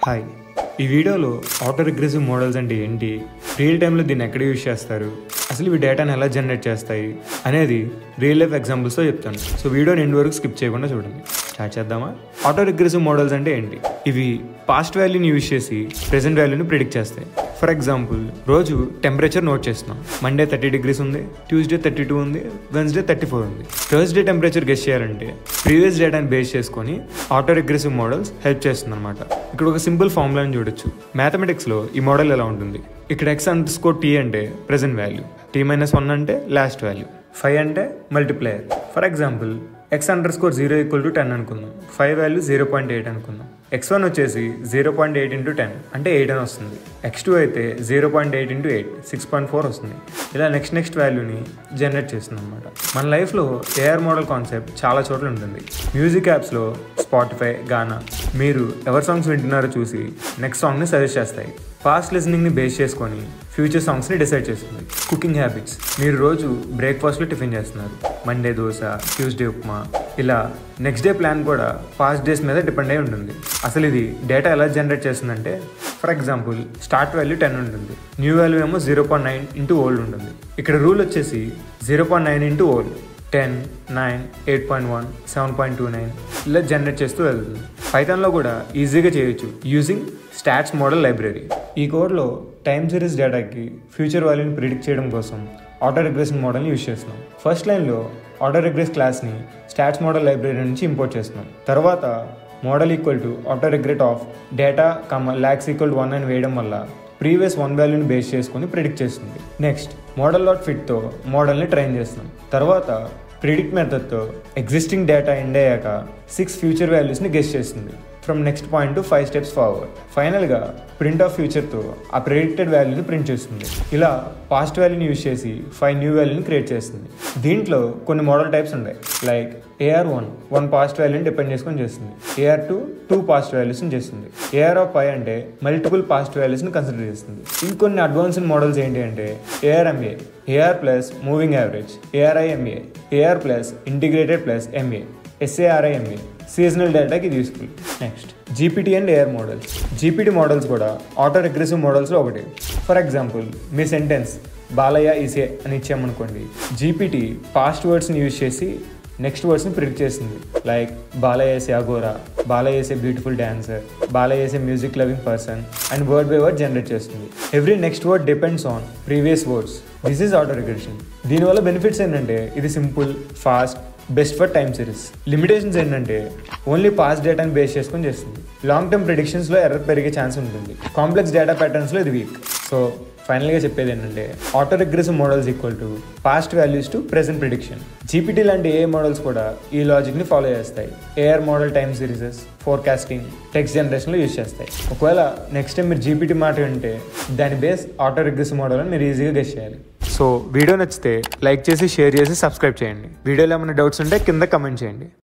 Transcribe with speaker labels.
Speaker 1: Hi, ఈ వీడియోలో auto regressive models అంటే ఏంటి, రియల్ టైంలో దీన్ని ఎక్కడ యూజ్ చేస్తారు, అసలు ఇవి డేటాను ఎలా జనరేట్ చేస్తాయి అనేది రియల్ లైఫ్ ఎగ్జాంపుల్స్తో చెప్తాను. సో వీడియోని ఎండ్ వరకు స్కిప్ చేయకుండా చూడండి. స్టార్ట్ చేద్దామా? ఆటో రిగ్రెసివ్ మోడల్స్ అంటే ఏంటి? ఇవి పాస్ట్ వాల్యూని యూజ్ చేసి ప్రెజెంట్ వాల్యూని ప్రిడిక్ట్ చేస్తాయి. ఫర్ ఎగ్జాంపుల్, రోజు టెంపరేచర్ నోట్ చేస్తున్నాం. మండే 30 degrees ఉంది, ట్యూస్డే 32 ఉంది, వెన్స్డే 34 ఉంది. థర్స్డే టెంపరేచర్ గెస్ చేయాలంటే ప్రీవియస్ డేటాని బేస్ చేసుకొని ఆటో రిగ్రెసివ్ మోడల్స్ హెల్ప్ చేస్తుంది అనమాట. ఇక్కడ ఒక సింపుల్ ఫార్ములాని చూడొచ్చు. మ్యాథమెటిక్స్లో ఈ మోడల్ ఎలా ఉంటుంది, ఇక్కడ x_t అంటే ప్రెజెంట్ వాల్యూ, t-1 అంటే లాస్ట్ వాల్యూ, 5 అంటే మల్టిప్లయర్. ఫర్ ఎగ్జాంపుల్, x_0 = 10 అనుకుందాం, 5 వాల్యూ 0.8 అనుకుందాం. x1 వచ్చేసి 0.8 × 10 అంటే 8 అని వస్తుంది. x2 అయితే 0.8 × 8 6.4 వస్తుంది. ఇలా నెక్స్ట్ వాల్యూని జనరేట్ చేస్తుంది అనమాట. మన లైఫ్లో ఏఆర్ మోడల్ కాన్సెప్ట్ చాలా చోట్ల ఉంటుంది. మ్యూజిక్ యాప్స్లో స్పాటిఫై, గానా మీరు ఎవరి సాంగ్స్ వింటున్నారో చూసి నెక్స్ట్ సాంగ్ని సజెస్ట్ చేస్తాయి. ఫాస్ట్ లిజనింగ్ని బేస్ చేసుకొని ఫ్యూచర్ సాంగ్స్ని డిసైడ్ చేస్తుంది. కుకింగ్ హ్యాబిట్స్, మీరు రోజు బ్రేక్ఫాస్ట్లో టిఫిన్ చేస్తున్నారు, మండే దోశ, ట్యూస్డే ఉప్మా, ఇలా నెక్స్ట్ డే ప్లాన్ కూడా పాస్ట్ డేస్ మీద డిపెండ్ అయి ఉంటుంది. అసలు ఇది డేటా ఎలా జనరేట్ చేస్తుందంటే, ఫర్ ఎగ్జాంపుల్ స్టార్ట్ వాల్యూ 10 ఉంటుంది, న్యూ వాల్యూ ఏమో 0.9 × ఓల్డ్ ఉంటుంది. ఇక్కడ రూల్ వచ్చేసి 0.9 × ఓల్డ్ 10, 9, 8.1, 7.29 ఇలా జనరేట్ చేస్తూ వెళ్తుంది. పైథాన్లో కూడా ఈజీగా చేయొచ్చు యూజింగ్ స్టాట్స్ మోడల్ లైబ్రరీ. ఈ కోడ్లో టైమ్ సిరీస్ డేటాకి ఫ్యూచర్ వాల్యూని ప్రిడిక్ట్ చేయడం కోసం ఆటో రిగ్రెషన్ మోడల్ని యూజ్ చేస్తున్నాం. ఫస్ట్ లైన్లో ఆటో రిగ్రెస్ క్లాస్ని స్టాట్స్ మోడల్ లైబ్రరీ నుంచి ఇంపోర్ట్ చేస్తున్నాం. తర్వాత model auto regret of data lakhs 1 అని వేయడం వల్ల ప్రీవియస్ 1 వాల్యూని బేస్ చేసుకుని ప్రిడిక్ట్ చేస్తుంది. నెక్స్ట్ model.fit మోడల్ని ట్రైన్ చేస్తున్నాం. తర్వాత ప్రిడిక్ట్ మెథడ్తో ఎగ్జిస్టింగ్ డేటా ఎండ్ అయ్యాక 6 ఫ్యూచర్ వాల్యూస్ని గెస్ చేస్తుంది. From next point to 5 steps forward. ఫైనల్గా ప్రింట్ ఆఫ్ ఫ్యూచర్తో ఆ ప్రిడిక్టెడ్ వాల్యూని ప్రింట్ చేస్తుంది. ఇలా పాస్ట్ వాల్యూని యూజ్ చేసి 5 న్యూ వాల్యూని క్రియేట్ చేస్తుంది. దీంట్లో కొన్ని మోడల్ టైప్స్ ఉన్నాయి. లైక్ AR1 పాస్ట్ వాల్యూని డిపెండ్ చేసుకొని చేస్తుంది, AR2 2 పాస్ట్ వాల్యూస్ని చేస్తుంది, AR5 అంటే మల్టిపుల్ పాస్ట్ వాల్యూస్ని కన్సిడర్ చేస్తుంది. ఇంకొన్ని అడ్వాన్స్డ్ మోడల్స్ ఏంటి అంటే ARMA, AR plus moving average, ARIMA, AR plus integrated plus MA, SARIMA seasonal డేటాకి ఇది useful. Next GPT and AR models. GPT models కూడా ఆటో రిగ్రెసివ్ మోడల్స్లో ఒకటి. ఫర్ ఎగ్జాంపుల్, మీ సెంటెన్స్ బాలయ్య ఈసే అని ఇచ్చామనుకోండి, GPT పాస్ట్ వర్డ్స్ని యూజ్ చేసి నెక్స్ట్ వర్డ్స్ని ప్రిడిక్ట్ చేస్తుంది. Like Balayya is Aghora, Balayya is a beautiful dancer, Balayya is a music loving person and word by word generate చేస్తుంది. Every next word depends on previous words. This is auto regression. దీనివల్ల benefits ఏంటంటే ఇది simple, fast, best for time series. Limitations ఏంటంటే only past డేటాని base చేసుకొని చేస్తుంది. Long term ప్రిడిక్షన్స్లో error పెరిగే ఛాన్స్ ఉంటుంది. కాంప్లెక్స్ డేటా ప్యాటర్న్స్లో ఇది వీక్. సో ఫైనల్గా చెప్పేది ఏంటంటే auto regressive models past values to present prediction. GPT లాంటి ఏ మోడల్స్ కూడా ఈ లాజిక్ని ఫాలో చేస్తాయి. AR model time serieses, forecasting, text జనరేషన్లో యూజ్ చేస్తాయి. ఒకవేళ నెక్స్ట్ టైం మీరు GPT మాట వింటే దాని బేస్ ఆటో రిగ్రెసివ్ మోడల్ అని మీరు ఈజీగా గెస్ చేయాలి. సో వీడియో నచ్చితే లైక్ చేసి, షేర్ చేసి, సబ్స్క్రైబ్ చేయండి. వీడియోలో ఏమైనా డౌట్స్ ఉంటే కింద కమెంట్ చేయండి.